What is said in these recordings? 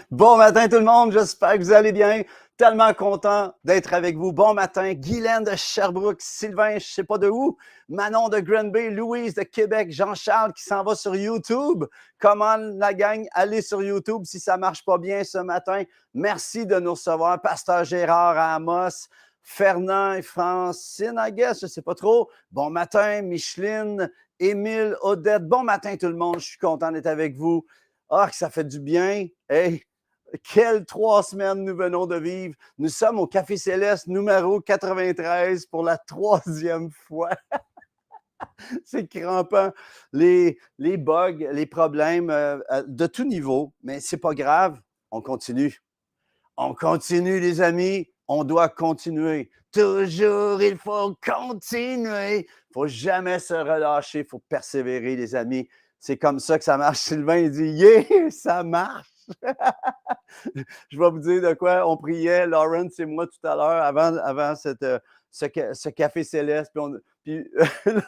Bon matin tout le monde, j'espère que vous allez bien. Tellement content d'être avec vous. Bon matin, Guylaine de Sherbrooke, Sylvain, je sais pas de où, Manon de Granby, Louise de Québec, Jean-Charles qui s'en va sur YouTube. Comment la gang, allez sur YouTube si ça marche pas bien ce matin. Merci de nous recevoir. Pasteur Gérard à Amos, Fernand et Francine, I guess, je sais pas trop. Bon matin, Micheline, Émile, Odette. Bon matin tout le monde, je suis content d'être avec vous. Ah, que ça fait du bien. Hey, quelles 3 semaines nous venons de vivre. Nous sommes au Café Céleste numéro 93 pour la 3e fois. C'est crampant. Les bugs, les problèmes de tout niveau, mais c'est pas grave. On continue. On continue, les amis. On doit continuer. Toujours, il faut continuer. Il ne faut jamais se relâcher. Il faut persévérer, les amis. C'est comme ça que ça marche. Sylvain, il dit, yeah, ça marche. Je vais vous dire de quoi on priait, Lawrence et moi, tout à l'heure, avant ce café céleste. Puis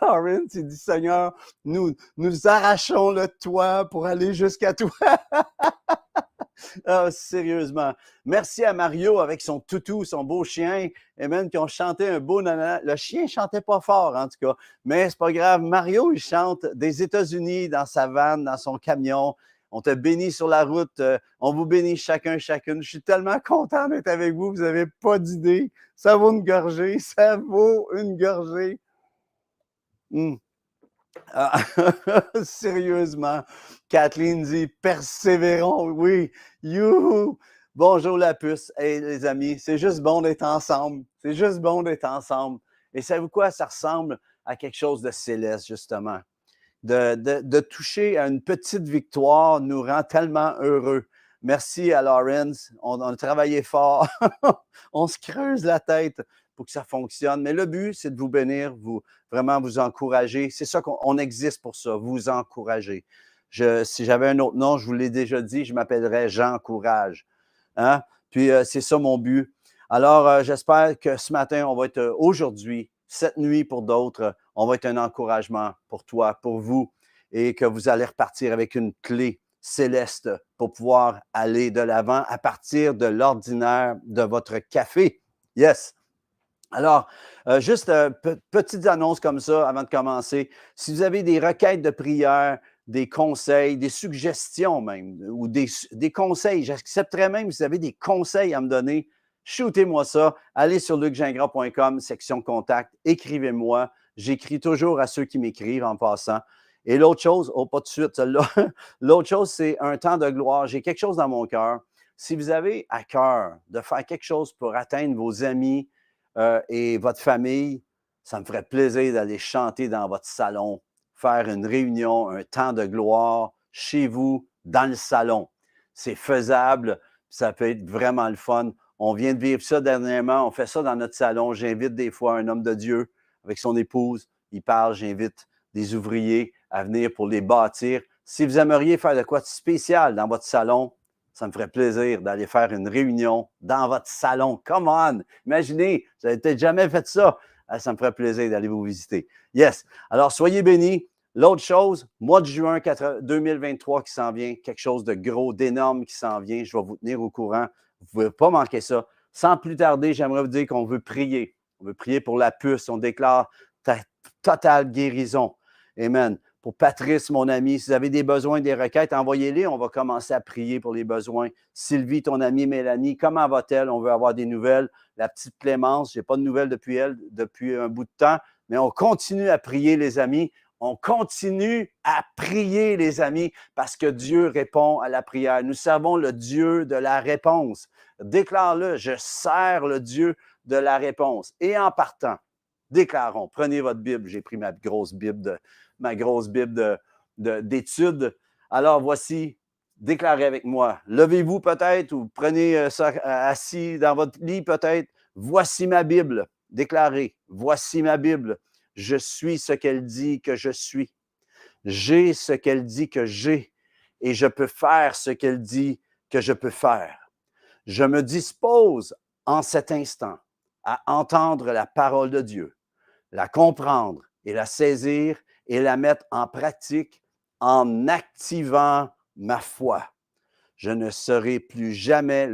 Lawrence, il dit, Seigneur, nous arrachons le toit pour aller jusqu'à toi. Ah, sérieusement. Merci à Mario avec son toutou, son beau chien, et même qui ont chanté un beau nana. Le chien chantait pas fort, en tout cas, mais c'est pas grave. Mario, il chante des États-Unis dans sa vanne, dans son camion. On te bénit sur la route. On vous bénit chacun, chacune. Je suis tellement content d'être avec vous. Vous n'avez pas d'idée. Ça vaut une gorgée. Ça vaut une gorgée. Ah, sérieusement, Kathleen dit persévérons, oui, youhou. Bonjour la puce, hey les amis, c'est juste bon d'être ensemble, c'est juste bon d'être ensemble. Et savez-vous quoi, ça ressemble à quelque chose de céleste, justement. De toucher à une petite victoire nous rend tellement heureux. Merci à Lawrence, on a travaillé fort, on se creuse la tête pour que ça fonctionne. Mais le but, c'est de vous bénir, vraiment vous encourager. C'est ça qu'on existe pour ça, vous encourager. Si j'avais un autre nom, je vous l'ai déjà dit, je m'appellerais Jean Courage. Hein? Puis c'est ça mon but. Alors, j'espère que ce matin, on va être aujourd'hui, cette nuit pour d'autres, on va être un encouragement pour toi, pour vous, et que vous allez repartir avec une clé céleste pour pouvoir aller de l'avant à partir de l'ordinaire de votre café. Yes! Alors, juste petites annonces comme ça avant de commencer. Si vous avez des requêtes de prière, des conseils, des suggestions même, ou des conseils, j'accepterais même si vous avez des conseils à me donner, shootez-moi ça. Allez sur lucgingras.com, section contact, écrivez-moi. J'écris toujours à ceux qui m'écrivent en passant. Et l'autre chose, oh, pas tout de suite, celle-là. L'autre chose, c'est un temps de gloire. J'ai quelque chose dans mon cœur. Si vous avez à cœur de faire quelque chose pour atteindre vos amis, et votre famille, ça me ferait plaisir d'aller chanter dans votre salon, faire une réunion, un temps de gloire chez vous, dans le salon. C'est faisable, ça peut être vraiment le fun. On vient de vivre ça dernièrement, on fait ça dans notre salon. J'invite des fois un homme de Dieu avec son épouse, il parle, j'invite des ouvriers à venir pour les bâtir. Si vous aimeriez faire de quoi de spécial dans votre salon, ça me ferait plaisir d'aller faire une réunion dans votre salon. Come on! Imaginez, vous n'avez peut-être jamais fait ça. Ça me ferait plaisir d'aller vous visiter. Yes! Alors, soyez bénis. L'autre chose, mois de juin 2023 qui s'en vient, quelque chose de gros, d'énorme qui s'en vient. Je vais vous tenir au courant. Vous ne pouvez pas manquer ça. Sans plus tarder, j'aimerais vous dire qu'on veut prier. On veut prier pour la puce. On déclare totale guérison. Amen. Pour Patrice, mon ami, si vous avez des besoins, des requêtes, envoyez-les. On va commencer à prier pour les besoins. Sylvie, ton amie Mélanie, comment va-t-elle? On veut avoir des nouvelles. La petite Clémence, je n'ai pas de nouvelles depuis elle depuis un bout de temps, mais on continue à prier, les amis. On continue à prier, les amis, parce que Dieu répond à la prière. Nous savons le Dieu de la réponse. Déclare-le, je sers le Dieu de la réponse. Et en partant, déclarons, prenez votre Bible. J'ai pris ma grosse Bible d'études. Alors voici, déclarez avec moi. Levez-vous peut-être ou prenez ça assis dans votre lit peut-être. Voici ma Bible. Déclarez, voici ma Bible. Je suis ce qu'elle dit que je suis. J'ai ce qu'elle dit que j'ai et je peux faire ce qu'elle dit que je peux faire. Je me dispose en cet instant à entendre la parole de Dieu, la comprendre et la saisir et la mettre en pratique en activant ma foi. Je ne serai plus jamais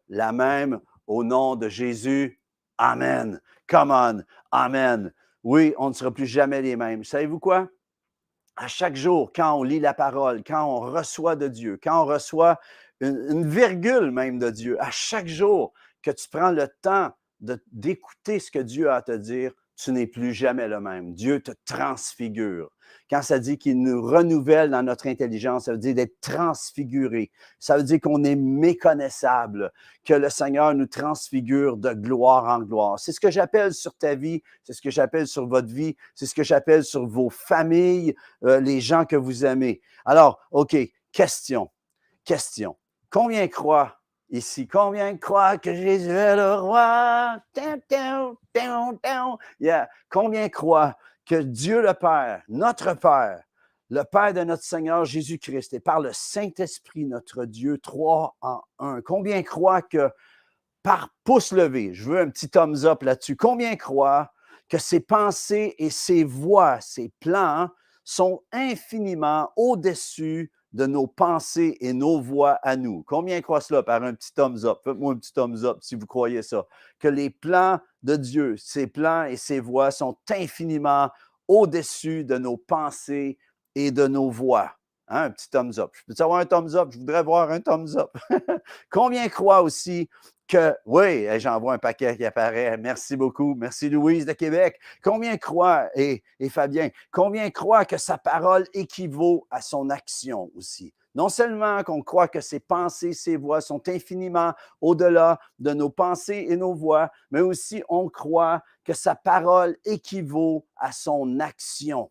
la même au nom de Jésus. Amen. Come on. Amen. Oui, on ne sera plus jamais les mêmes. Savez-vous quoi? À chaque jour, quand on lit la parole, quand on reçoit de Dieu, quand on reçoit une virgule même de Dieu, à chaque jour que tu prends le temps d'écouter ce que Dieu a à te dire, tu n'es plus jamais le même. Dieu te transfigure. Quand ça dit qu'il nous renouvelle dans notre intelligence, ça veut dire d'être transfiguré. Ça veut dire qu'on est méconnaissable, que le Seigneur nous transfigure de gloire en gloire. C'est ce que j'appelle sur ta vie, c'est ce que j'appelle sur votre vie, c'est ce que j'appelle sur vos familles, les gens que vous aimez. Alors, OK, question. Combien croient ici? Combien croient que Jésus est le roi? Yeah. Combien croient que Dieu le Père, notre Père, le Père de notre Seigneur Jésus-Christ et par le Saint-Esprit, notre Dieu, 3 en 1. Combien croient que par pouce levé, je veux un petit thumbs up là-dessus, combien croient que ses pensées et ses voies, ses plans sont infiniment au-dessus de nos pensées et nos voix à nous? Combien croient cela par un petit thumbs up? Faites-moi un petit thumbs up si vous croyez ça. Que les plans de Dieu, ses plans et ses voix sont infiniment au-dessus de nos pensées et de nos voix. Hein, un petit thumbs up. Je peux avoir un thumbs up? Je voudrais voir un thumbs up. Combien croient aussi que, oui, j'en vois un paquet qui apparaît. Merci beaucoup. Merci Louise de Québec. Combien croient, et Fabien, combien croient que sa parole équivaut à son action aussi? Non seulement qu'on croit que ses pensées, ses voix sont infiniment au-delà de nos pensées et nos voix, mais aussi on croit que sa parole équivaut à son action.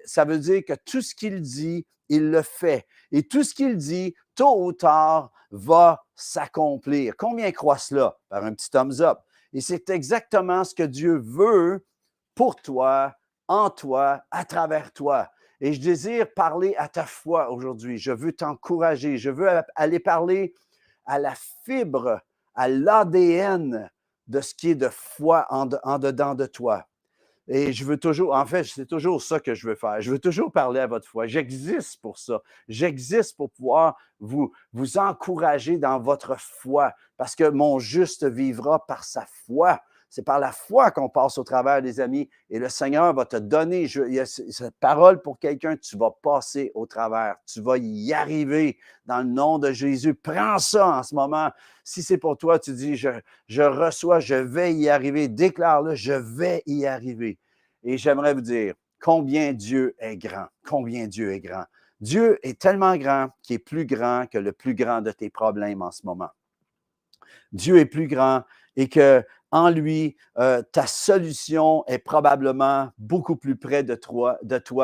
Ça veut dire que tout ce qu'il dit, il le fait. Et tout ce qu'il dit, tôt ou tard, va s'accomplir. Combien croient cela? Par un petit thumbs up. Et c'est exactement ce que Dieu veut pour toi, en toi, à travers toi. Et je désire parler à ta foi aujourd'hui. Je veux t'encourager. Je veux aller parler à la fibre, à l'ADN de ce qui est de foi en dedans de toi. Et je veux toujours, en fait, c'est toujours ça que je veux faire. Je veux toujours parler à votre foi. J'existe pour ça. J'existe pour pouvoir vous encourager dans votre foi, parce que mon juste vivra par sa foi. C'est par la foi qu'on passe au travers, les amis. Et le Seigneur va te donner, il y a cette parole pour quelqu'un, tu vas passer au travers. Tu vas y arriver dans le nom de Jésus. Prends ça en ce moment. Si c'est pour toi, tu dis, je reçois, je vais y arriver. Déclare-le, je vais y arriver. Et j'aimerais vous dire combien Dieu est grand. Combien Dieu est grand. Dieu est tellement grand qu'il est plus grand que le plus grand de tes problèmes en ce moment. Dieu est plus grand et que en lui, ta solution est probablement beaucoup plus près de toi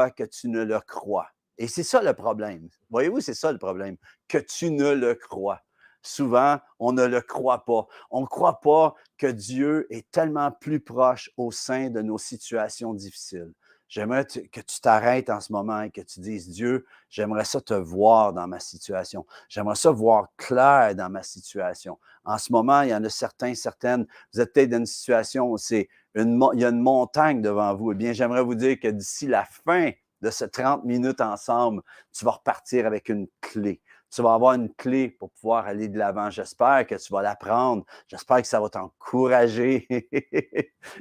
que tu ne le crois. Et c'est ça le problème. Voyez-vous, c'est ça le problème, que tu ne le crois. Souvent, on ne le croit pas. On ne croit pas que Dieu est tellement plus proche au sein de nos situations difficiles. J'aimerais que tu t'arrêtes en ce moment et que tu dises, Dieu, j'aimerais ça te voir dans ma situation. J'aimerais ça voir clair dans ma situation. En ce moment, il y en a certaines, vous êtes peut-être dans une situation où il y a une montagne devant vous. Eh bien, j'aimerais vous dire que d'ici la fin de ces 30 minutes ensemble, tu vas repartir avec une clé. Tu vas avoir une clé pour pouvoir aller de l'avant. J'espère que tu vas la prendre. J'espère que ça va t'encourager.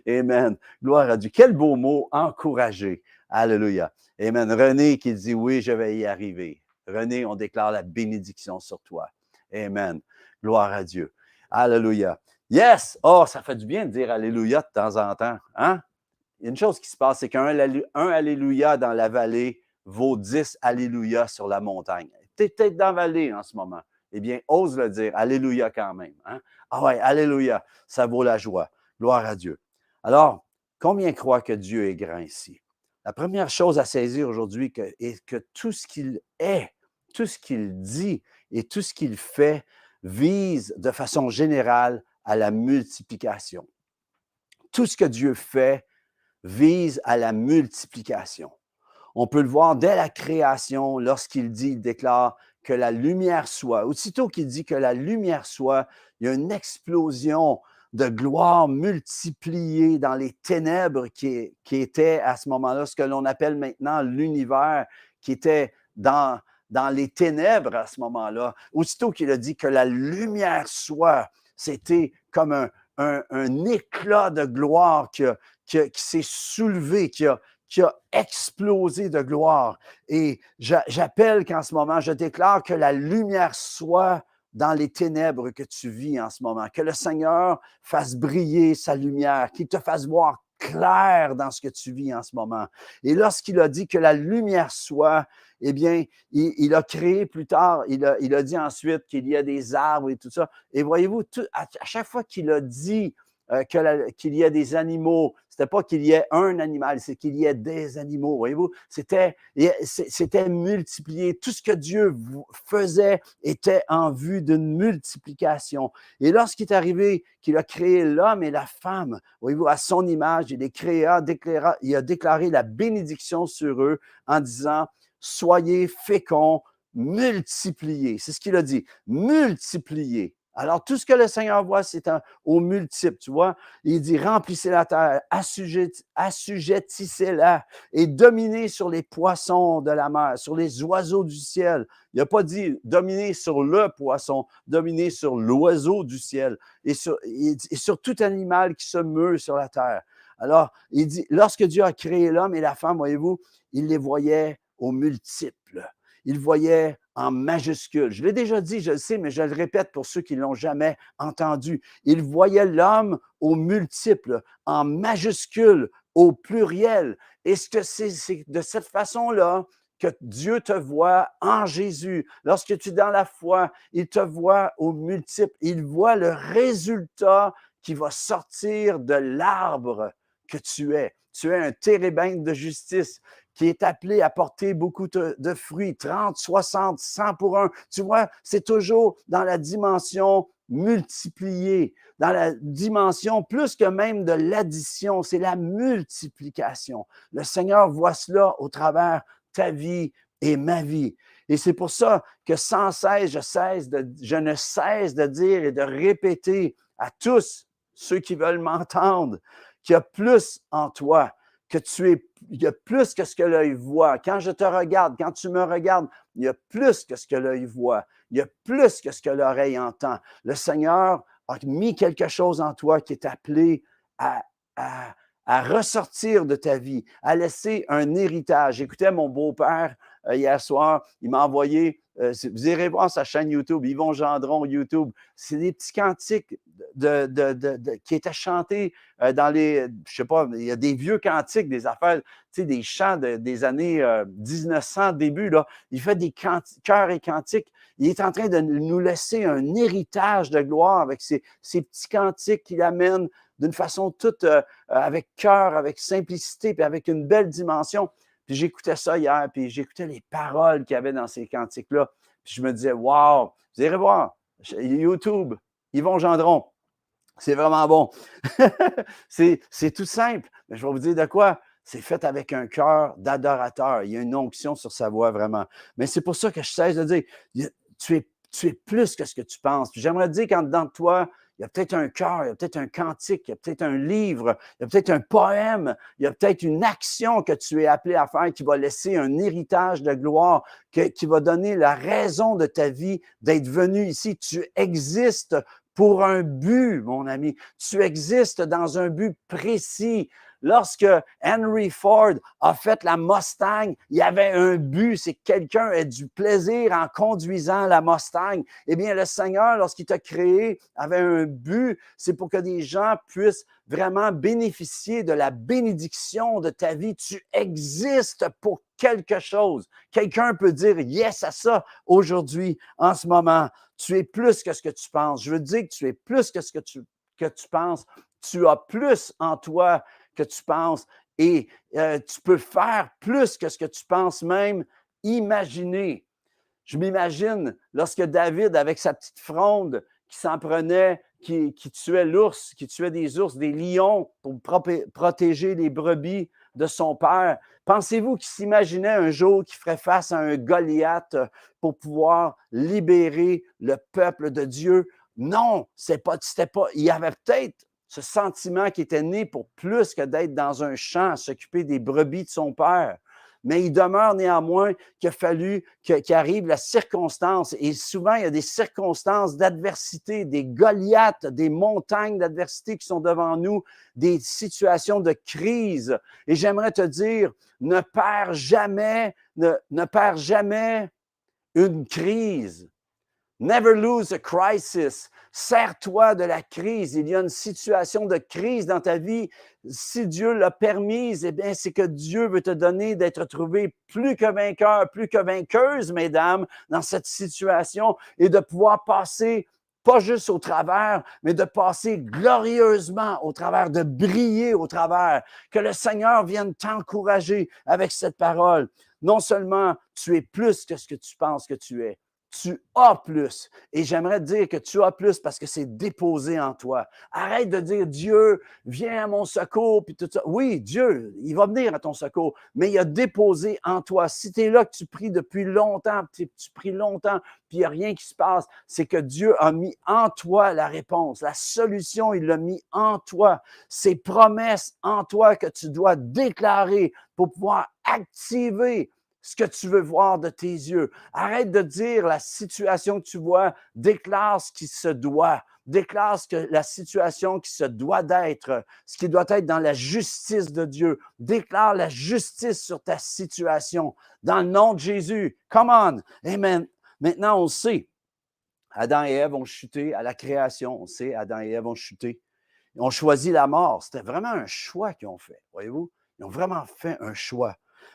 Amen. Gloire à Dieu. Quel beau mot, encourager. Alléluia. Amen. René qui dit, oui, je vais y arriver. René, on déclare la bénédiction sur toi. Amen. Gloire à Dieu. Alléluia. Yes! Oh, ça fait du bien de dire Alléluia de temps en temps. Hein? Il y a une chose qui se passe, c'est qu'un Alléluia dans la vallée vaut 10 Alléluia sur la montagne. Tu es peut-être dans la vallée en ce moment. Eh bien, ose le dire. Alléluia quand même. Hein? Ah ouais, Alléluia. Ça vaut la joie. Gloire à Dieu. Alors, combien croient que Dieu est grand ici? La première chose à saisir aujourd'hui est que tout ce qu'il est, tout ce qu'il dit et tout ce qu'il fait vise de façon générale à la multiplication. Tout ce que Dieu fait vise à la multiplication. On peut le voir dès la création, lorsqu'il dit, il déclare que la lumière soit. Aussitôt qu'il dit que la lumière soit, il y a une explosion de gloire multipliée dans les ténèbres qui étaient à ce moment-là, ce que l'on appelle maintenant l'univers, qui était dans dans les ténèbres à ce moment-là. Aussitôt qu'il a dit que la lumière soit, c'était comme un éclat de gloire qui s'est soulevé, qui a explosé de gloire. Et j'appelle qu'en ce moment, je déclare que la lumière soit dans les ténèbres que tu vis en ce moment. Que le Seigneur fasse briller sa lumière, qu'il te fasse voir clair dans ce que tu vis en ce moment. Et lorsqu'il a dit que la lumière soit, eh bien, il a créé plus tard, il a dit ensuite qu'il y a des arbres et tout ça. Et voyez-vous, à chaque fois qu'il a dit qu'il y a des animaux, c'était pas qu'il y ait un animal, c'est qu'il y ait des animaux, voyez-vous. C'était multiplié. Tout ce que Dieu faisait était en vue d'une multiplication. Et lorsqu'il est arrivé qu'il a créé l'homme et la femme, voyez-vous, à son image, il a déclaré la bénédiction sur eux en disant « Soyez féconds, multipliez ». C'est ce qu'il a dit, « Multipliez ». Alors, tout ce que le Seigneur voit, c'est au multiple, tu vois. Il dit, remplissez la terre, assujettissez-la et dominez sur les poissons de la mer, sur les oiseaux du ciel. Il n'a pas dit dominer sur le poisson, dominer sur l'oiseau du ciel et sur tout animal qui se meut sur la terre. Alors, il dit, lorsque Dieu a créé l'homme et la femme, voyez-vous, il les voyait au multiple. Il voyait en majuscule. Je l'ai déjà dit, je le sais, mais je le répète pour ceux qui ne l'ont jamais entendu. Il voyait l'homme au multiple, en majuscule, au pluriel. Et c'est de cette façon-là que Dieu te voit en Jésus. Lorsque tu es dans la foi, il te voit au multiple. Il voit le résultat qui va sortir de l'arbre que tu es. Tu es un térébinthe de justice qui est appelé à porter beaucoup de fruits, 30, 60, 100 pour un. Tu vois, c'est toujours dans la dimension multipliée, dans la dimension plus que même de l'addition, c'est la multiplication. Le Seigneur voit cela au travers ta vie et ma vie. Et c'est pour ça que sans cesse, je ne cesse de dire et de répéter à tous ceux qui veulent m'entendre qu'il y a plus en toi, que il y a plus que ce que l'œil voit. Quand je te regarde, quand tu me regardes, il y a plus que ce que l'œil voit. Il y a plus que ce que l'oreille entend. Le Seigneur a mis quelque chose en toi qui est appelé à ressortir de ta vie, à laisser un héritage. J'écoutais mon beau-père hier soir, il m'a envoyé, vous irez voir sa chaîne YouTube, Yvon Gendron YouTube, c'est des petits cantiques qui étaient chantés dans les, je sais pas, il y a des vieux cantiques, des affaires, tu sais, des chants des années 1900, début, là. Il fait des chœurs et cantiques. Il est en train de nous laisser un héritage de gloire avec ces petits cantiques qu'il amène d'une façon toute avec cœur, avec simplicité, puis avec une belle dimension. Puis j'écoutais ça hier, puis j'écoutais les paroles qu'il y avait dans ces cantiques-là. Puis je me disais, wow, vous irez voir, YouTube, Yvon Gendron, c'est vraiment bon. C'est tout simple, mais je vais vous dire de quoi. C'est fait avec un cœur d'adorateur. Il y a une onction sur sa voix, vraiment. Mais c'est pour ça que je cesse de dire, tu es plus que ce que tu penses. Puis j'aimerais dire qu'en dedans de toi, il y a peut-être un cœur, il y a peut-être un cantique, il y a peut-être un livre, il y a peut-être un poème, il y a peut-être une action que tu es appelé à faire qui va laisser un héritage de gloire, qui va donner la raison de ta vie d'être venu ici. Tu existes pour un but, mon ami. Tu existes dans un but précis. Lorsque Henry Ford a fait la Mustang, il y avait un but, c'est que quelqu'un ait du plaisir en conduisant la Mustang. Eh bien, le Seigneur, lorsqu'il t'a créé, avait un but, c'est pour que des gens puissent vraiment bénéficier de la bénédiction de ta vie. Tu existes pour quelque chose. Quelqu'un peut dire yes à ça aujourd'hui, en ce moment. Tu es plus que ce que tu penses. Je veux dire que tu es plus que ce que tu penses. Tu as plus en toi que tu penses et tu peux faire plus que ce que tu penses même imaginer. Je m'imagine lorsque David, avec sa petite fronde, qui s'en prenait, qui tuait l'ours, qui tuait des ours, des lions pour protéger les brebis de son père. Pensez-vous qu'il s'imaginait un jour qu'il ferait face à un Goliath pour pouvoir libérer le peuple de Dieu? Non, c'était pas. Il y avait peut-être ce sentiment qui était né pour plus que d'être dans un champ à s'occuper des brebis de son père. mais il demeure néanmoins qu'il a fallu qu'il arrive la circonstance. Et souvent, il y a des circonstances d'adversité, des Goliaths, des montagnes d'adversité qui sont devant nous, des situations de crise. Et j'aimerais te dire, ne perds jamais une crise. Never lose a crisis. Sers-toi de la crise. Il y a une situation de crise dans ta vie. Si Dieu l'a permise, eh bien, c'est que Dieu veut te donner d'être trouvé plus que vainqueur, plus que vainqueuse, mesdames, dans cette situation et de pouvoir passer pas juste au travers, mais de passer glorieusement au travers, de briller au travers. Que le Seigneur vienne t'encourager avec cette parole. Non seulement tu es plus que ce que tu penses que tu es, tu as plus. Et j'aimerais te dire que tu as plus parce que c'est déposé en toi. Arrête de dire Dieu, viens à mon secours, puis tout ça. Oui, Dieu, il va venir à ton secours, mais il a déposé en toi. Si tu es là, que tu pries depuis longtemps, tu pries longtemps, puis il n'y a rien qui se passe, c'est que Dieu a mis en toi la réponse. La solution, il l'a mis en toi. Ses promesses en toi que tu dois déclarer pour pouvoir activer ce que tu veux voir de tes yeux. Arrête de dire la situation que tu vois, déclare ce qui se doit. Déclare la situation qui se doit d'être, ce qui doit être dans la justice de Dieu. Déclare la justice sur ta situation. Dans le nom de Jésus. Come on. Amen. Maintenant, on sait, Adam et Ève ont chuté à la création. On sait, Adam et Ève ont chuté. Ils ont choisi la mort. C'était vraiment un choix qu'ils ont fait, voyez-vous? Ils ont vraiment fait un choix.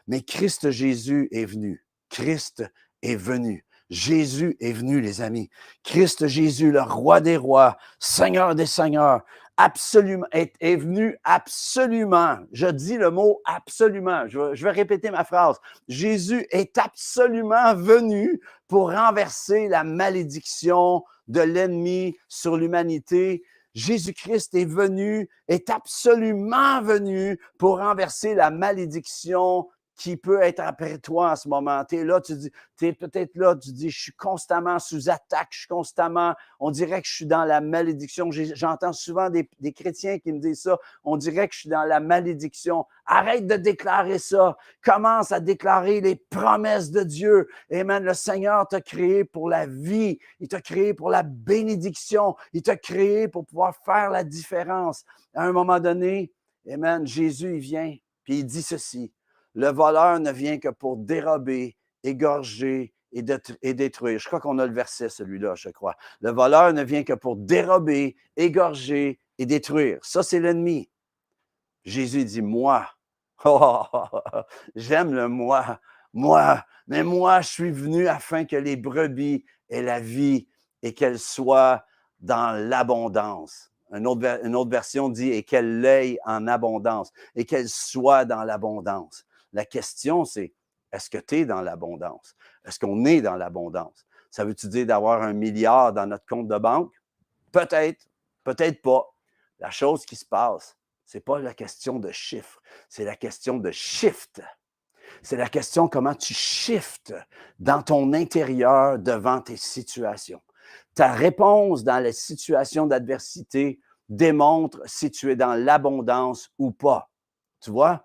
Mais Christ Jésus est venu. Christ est venu. Jésus est venu, les amis. Christ Jésus, le roi des rois, Seigneur des seigneurs, absolument, est venu absolument. Je dis le mot absolument. Je vais répéter ma phrase. Jésus est absolument venu pour renverser la malédiction de l'ennemi sur l'humanité. Jésus-Christ est absolument venu pour renverser la malédiction qui peut être après toi en ce moment. Tu es là, tu es peut-être là, tu dis, je suis constamment sous attaque, je suis constamment, on dirait que je suis dans la malédiction. J'entends souvent des chrétiens qui me disent ça, on dirait que je suis dans la malédiction. Arrête de déclarer ça. Commence à déclarer les promesses de Dieu. Amen. Le Seigneur t'a créé pour la vie. Il t'a créé pour la bénédiction. Il t'a créé pour pouvoir faire la différence. À un moment donné, amen, Jésus, il vient, puis il dit ceci. Le voleur ne vient que pour dérober, égorger et détruire. Je crois qu'on a le verset, celui-là, je crois. Le voleur ne vient que pour dérober, égorger et détruire. Ça, c'est l'ennemi. Jésus dit, moi. Oh, j'aime le moi. Moi. Mais moi, je suis venu afin que les brebis aient la vie et qu'elles soient dans l'abondance. Une autre version dit, et qu'elles l'aient en abondance, et qu'elles soient dans l'abondance. La question, c'est, est-ce que tu es dans l'abondance? Est-ce qu'on est dans l'abondance? Ça veut-tu dire d'avoir 1 milliard dans notre compte de banque? Peut-être, peut-être pas. La chose qui se passe, ce n'est pas la question de chiffres, c'est la question de shift. C'est la question comment tu shifts dans ton intérieur devant tes situations. Ta réponse dans les situations d'adversité démontre si tu es dans l'abondance ou pas. Tu vois?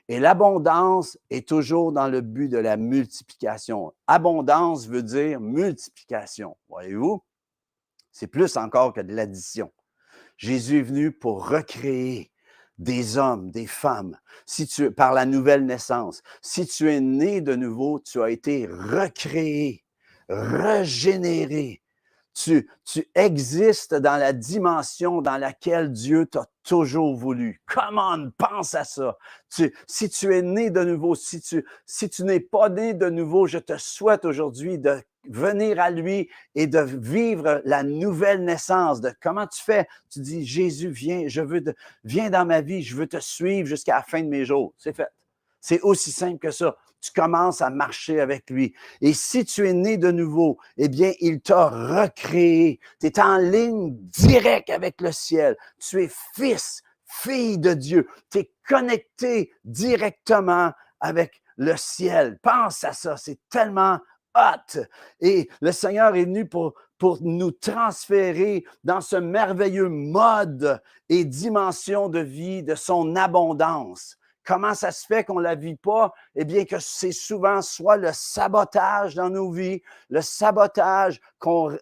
Et l'abondance est toujours dans le but de la multiplication. Abondance veut dire multiplication, voyez-vous? C'est plus encore que de l'addition. Jésus est venu pour recréer des hommes, des femmes, par la nouvelle naissance. Si tu es né de nouveau, tu as été recréé, régénéré. Tu existes dans la dimension dans laquelle Dieu t'a toujours voulu. Come on, pense à ça. Si tu es né de nouveau, si tu n'es pas né de nouveau, je te souhaite aujourd'hui de venir à lui et de vivre la nouvelle naissance. De comment tu fais? Tu dis, Jésus, viens, viens dans ma vie, je veux te suivre jusqu'à la fin de mes jours. C'est fait. C'est aussi simple que ça. Tu commences à marcher avec lui. Et si tu es né de nouveau, eh bien, il t'a recréé. Tu es en ligne directe avec le ciel. Tu es fils, fille de Dieu. Tu es connecté directement avec le ciel. Pense à ça, c'est tellement hot. Et le Seigneur est venu pour nous transférer dans ce merveilleux mode et dimension de vie de son abondance. Comment ça se fait qu'on ne la vit pas? Eh bien, que c'est souvent soit le sabotage dans nos vies, le sabotage qu'on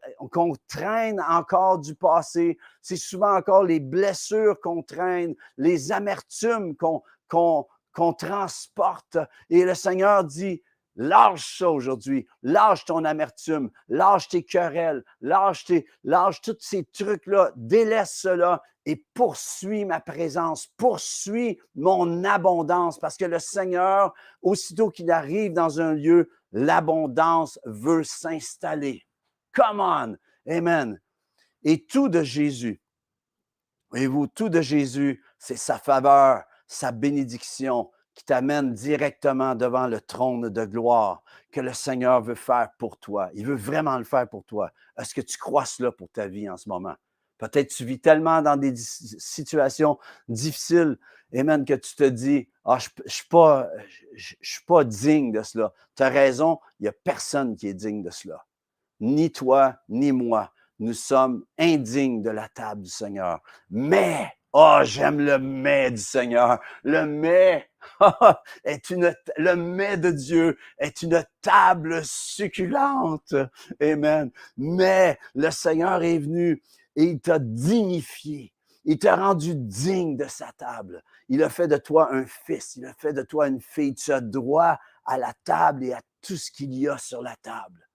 traîne encore du passé. C'est souvent encore les blessures qu'on traîne, les amertumes qu'on transporte. Et le Seigneur dit, lâche ça aujourd'hui, lâche ton amertume, lâche tes querelles, lâche tous ces trucs-là, délaisse cela et poursuis ma présence, poursuis mon abondance, parce que le Seigneur, aussitôt qu'il arrive dans un lieu, l'abondance veut s'installer. Come on! Amen. Et tout de Jésus, voyez-vous, tout de Jésus, c'est sa faveur, sa bénédiction qui t'amène directement devant le trône de gloire que le Seigneur veut faire pour toi. Il veut vraiment le faire pour toi. Est-ce que tu crois cela pour ta vie en ce moment? Peut-être tu vis tellement dans des situations difficiles, amen, que tu te dis, ah, je ne suis pas digne de cela. Tu as raison, il n'y a personne qui est digne de cela. Ni toi, ni moi. Nous sommes indignes de la table du Seigneur. Mais, oh, j'aime le mais du Seigneur. Le mais le mais de Dieu est une table succulente. Amen. Mais le Seigneur est venu et il t'a dignifié. Il t'a rendu digne de sa table. Il a fait de toi un fils. Il a fait de toi une fille. Tu as droit à la table et à tout ce qu'il y a sur la table.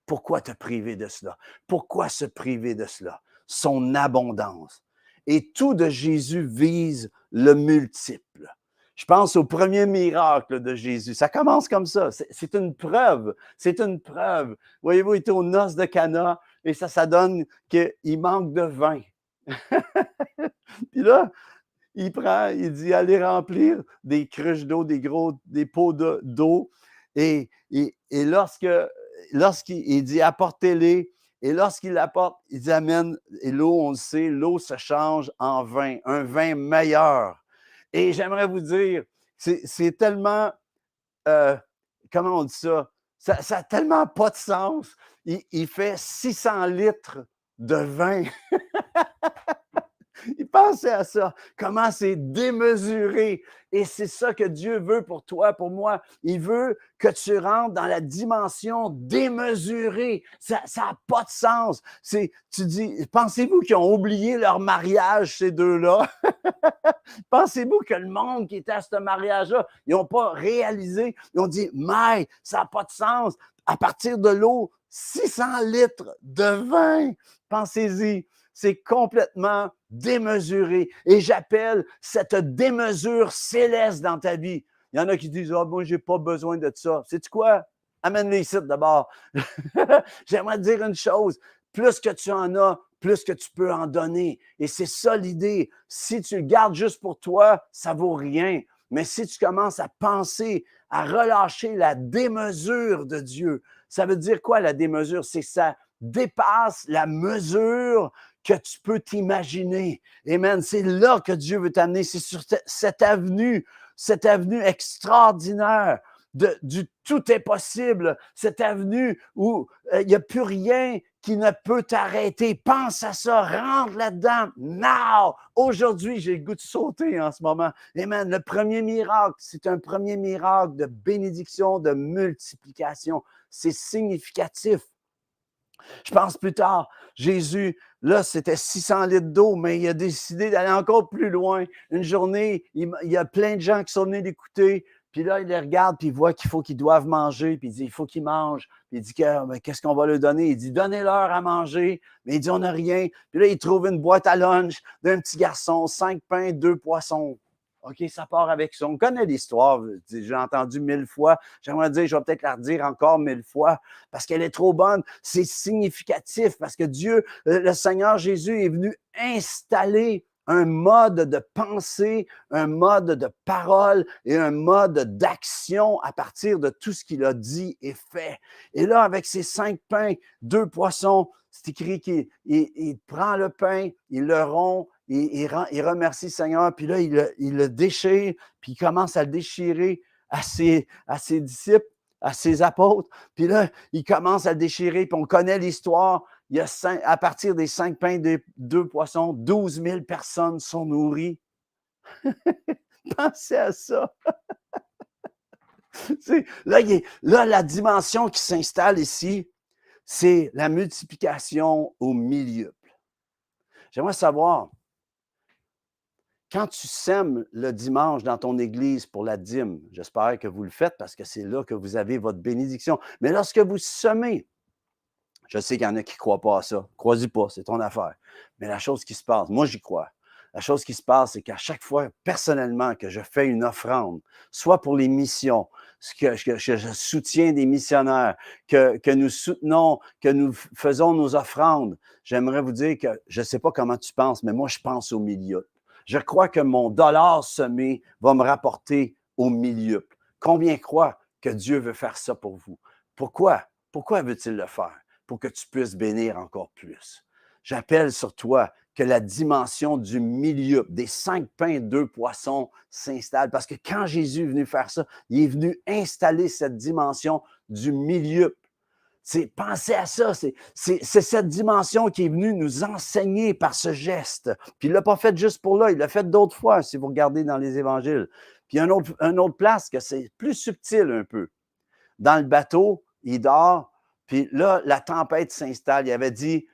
Pourquoi te priver de cela? Pourquoi se priver de cela? Son abondance. Et tout de Jésus vise le multiple. Je pense au premier miracle de Jésus. Ça commence comme ça. C'est une preuve. C'est une preuve. Voyez-vous, il était aux noces de Cana et ça donne qu'il manque de vin. Puis là, il dit, allez remplir des cruches d'eau, des pots d'eau. Et lorsqu'il dit, apportez-les, et lorsqu'il l'apporte, il dit, amène, et l'eau, on le sait, l'eau se change en vin, un vin meilleur. Et j'aimerais vous dire, c'est tellement, comment on dit ça? Ça n'a tellement pas de sens. Il fait 600 litres de vin. Il pensait à ça, comment c'est démesuré. Et c'est ça que Dieu veut pour toi, pour moi. Il veut que tu rentres dans la dimension démesurée. Ça n'a pas de sens. Tu dis, pensez-vous qu'ils ont oublié leur mariage, ces deux-là? Pensez-vous que le monde qui était à ce mariage-là, ils n'ont pas réalisé, ils ont dit, mais ça n'a pas de sens. À partir de l'eau, 600 litres de vin. Pensez-y. C'est complètement démesuré. Et j'appelle cette démesure céleste dans ta vie. Il y en a qui disent, ah, moi, je n'ai pas besoin de ça. Sais-tu quoi? Amène-les ici d'abord. J'aimerais te dire une chose. Plus que tu en as, plus que tu peux en donner. Et c'est ça l'idée. Si tu le gardes juste pour toi, ça ne vaut rien. Mais si tu commences à penser, à relâcher la démesure de Dieu, ça veut dire quoi la démesure? C'est ça dépasse la mesure que tu peux t'imaginer. Amen. C'est là que Dieu veut t'amener. C'est sur cette avenue extraordinaire du tout est possible, cette avenue où il n'y a plus rien qui ne peut t'arrêter. Pense à ça, rentre là-dedans. Now! Aujourd'hui, j'ai le goût de sauter en ce moment. Amen. Le premier miracle, c'est un premier miracle de bénédiction, de multiplication. C'est significatif. Je pense plus tard, Jésus, là, c'était 600 litres d'eau, mais il a décidé d'aller encore plus loin. Une journée, il y a plein de gens qui sont venus l'écouter, puis là, il les regarde, puis il voit qu'ils doivent manger, puis il dit, il faut qu'ils mangent. Puis il dit, qu'est-ce qu'on va leur donner? Il dit, donnez-leur à manger. Mais il dit, on n'a rien. Puis là, il trouve une boîte à lunch d'un petit garçon, 5 pains, 2 poissons. OK, ça part avec ça. On connaît l'histoire, j'ai entendu 1000 fois. J'aimerais dire, je vais peut-être la redire encore 1000 fois parce qu'elle est trop bonne. C'est significatif parce que Dieu, le Seigneur Jésus est venu installer un mode de pensée, un mode de parole et un mode d'action à partir de tout ce qu'il a dit et fait. Et là, avec ses 5 pains, 2 poissons, c'est écrit qu'il prend le pain, il le rompt, il remercie le Seigneur, puis là, il le déchire, puis il commence à le déchirer à ses disciples, à ses apôtres. Puis là, il commence à le déchirer, puis on connaît l'histoire. Il y a à partir des 5 pains, 2 poissons, 12 000 personnes sont nourries. Pensez à ça. Là, la dimension qui s'installe ici, c'est la multiplication au milieu. J'aimerais savoir, quand tu sèmes le dimanche dans ton église pour la dîme, j'espère que vous le faites parce que c'est là que vous avez votre bénédiction. Mais lorsque vous semez, je sais qu'il y en a qui ne croient pas à ça. Crois-y pas, c'est ton affaire. Mais la chose qui se passe, moi j'y crois. La chose qui se passe, c'est qu'à chaque fois, personnellement, que je fais une offrande, soit pour les missions, que je soutiens des missionnaires, que nous soutenons, que nous faisons nos offrandes, j'aimerais vous dire que je ne sais pas comment tu penses, mais moi, je pense au milieu. Je crois que mon dollar semé va me rapporter au milieu. Combien croient que Dieu veut faire ça pour vous? Pourquoi? Pourquoi veut-il le faire? Pour que tu puisses bénir encore plus. J'appelle sur toi que la dimension du milieu, des 5 pains, 2 poissons s'installe. Parce que quand Jésus est venu faire ça, il est venu installer cette dimension du milieu. Pensez à ça, c'est cette dimension qui est venue nous enseigner par ce geste. Puis il ne l'a pas fait juste pour là, il l'a fait d'autres fois, si vous regardez dans les évangiles. Puis une autre place que c'est plus subtil un peu. Dans le bateau, il dort, puis là, la tempête s'installe. Il avait dit,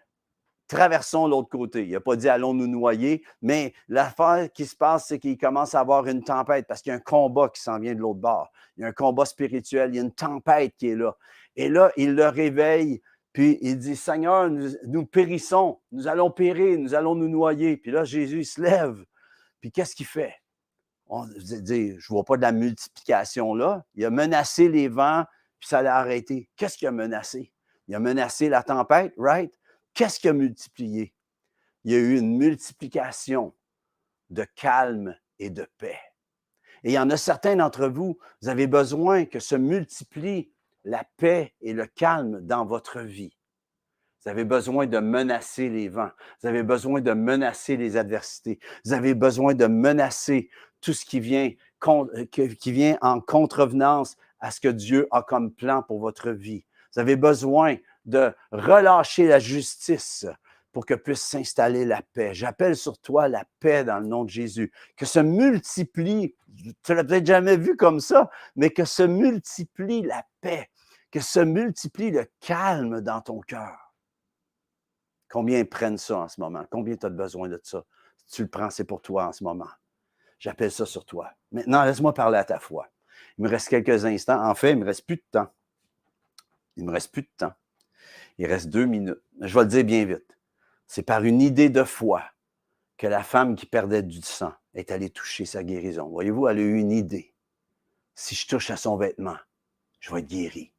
traversons l'autre côté. Il n'a pas dit, allons nous noyer, mais l'affaire qui se passe, c'est qu'il commence à avoir une tempête parce qu'il y a un combat qui s'en vient de l'autre bord. Il y a un combat spirituel, il y a une tempête qui est là. Et là, il le réveille, puis il dit, Seigneur, nous périssons, nous allons périr, nous allons nous noyer. Puis là, Jésus il se lève, puis qu'est-ce qu'il fait? Je ne vois pas de la multiplication là. Il a menacé les vents, puis ça l'a arrêté. Qu'est-ce qu'il a menacé? Il a menacé la tempête, right? Qu'est-ce qu'il a multiplié? Il y a eu une multiplication de calme et de paix. Et il y en a certains d'entre vous, vous avez besoin que se multiplie la paix et le calme dans votre vie. Vous avez besoin de menacer les vents. Vous avez besoin de menacer les adversités. Vous avez besoin de menacer tout ce qui vient en contrevenance à ce que Dieu a comme plan pour votre vie. Vous avez besoin de relâcher la justice pour que puisse s'installer la paix. J'appelle sur toi la paix dans le nom de Jésus. Que se multiplie, tu ne l'as peut-être jamais vu comme ça, mais que se multiplie la paix, que se multiplie le calme dans ton cœur. Combien prennent ça en ce moment? Combien tu as besoin de ça? Si tu le prends, c'est pour toi en ce moment. J'appelle ça sur toi. Maintenant, laisse-moi parler à ta foi. Il me reste quelques instants. En fait, il ne me reste plus de temps. Il ne me reste plus de temps. Il reste 2 minutes. Je vais le dire bien vite. C'est par une idée de foi que la femme qui perdait du sang est allée toucher sa guérison. Voyez-vous, elle a eu une idée. Si je touche à son vêtement, je vais être guéri.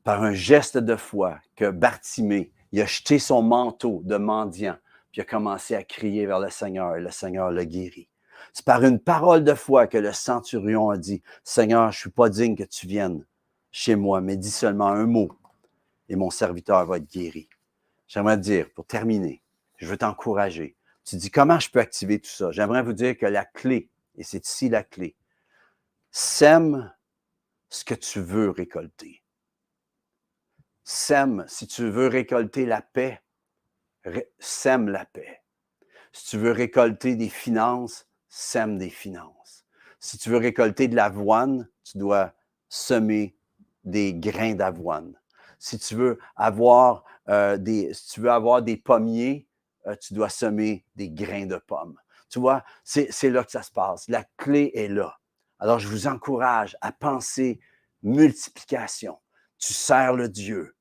Par un geste de foi que Bartimée, il a jeté son manteau de mendiant, puis il a commencé à crier vers le Seigneur, et le Seigneur l'a guéri. C'est par une parole de foi que le centurion a dit, « Seigneur, je ne suis pas digne que tu viennes chez moi, mais dis seulement un mot, et mon serviteur va être guéri. » J'aimerais te dire, pour terminer, je veux t'encourager. Tu dis, comment je peux activer tout ça? J'aimerais vous dire que la clé, et c'est ici la clé, sème ce que tu veux récolter. Sème, si tu veux récolter la paix, sème la paix. Si tu veux récolter des finances, sème des finances. Si tu veux récolter de l'avoine, tu dois semer des grains d'avoine. Si tu veux avoir des pommiers, tu dois semer des grains de pommes. Tu vois, c'est là que ça se passe. La clé est là. Alors, je vous encourage à penser multiplication. Tu sers le Dieu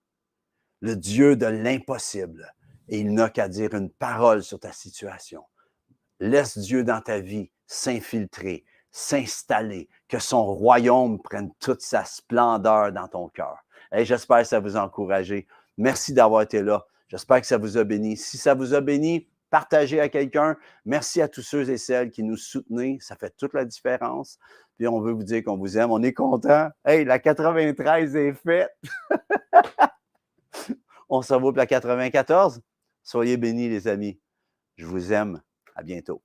de l'impossible. Et il n'a qu'à dire une parole sur ta situation. Laisse Dieu dans ta vie s'infiltrer, s'installer, que son royaume prenne toute sa splendeur dans ton cœur. Et j'espère que ça vous a encouragé. Merci d'avoir été là. J'espère que ça vous a béni. Si ça vous a béni, partagez à quelqu'un. Merci à tous ceux et celles qui nous soutenaient. Ça fait toute la différence. Puis on veut vous dire qu'on vous aime. On est content. Hey, la 93 est faite. On se revoit pour la 94. Soyez bénis, les amis. Je vous aime. À bientôt.